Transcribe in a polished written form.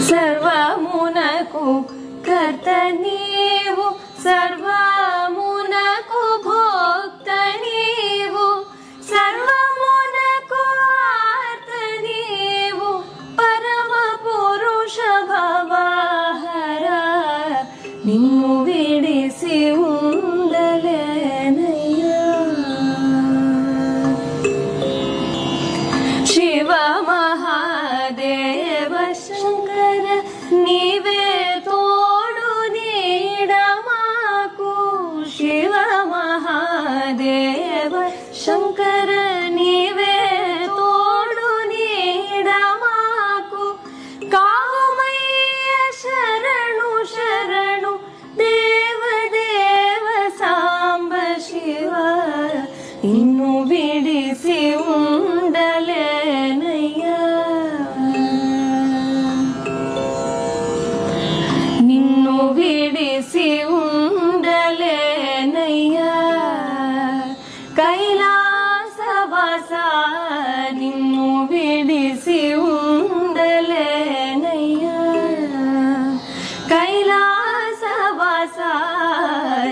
సర్వమునకు కర్త నీవు, సర్వమునకు భోక్త నీవు, సర్వమునకు ఆర్త నీవు, పరమ పురుష భవహర. నిన్ను విడిసి ఉండలేనయ్యా. శివ మహాదేవ శంకర నీ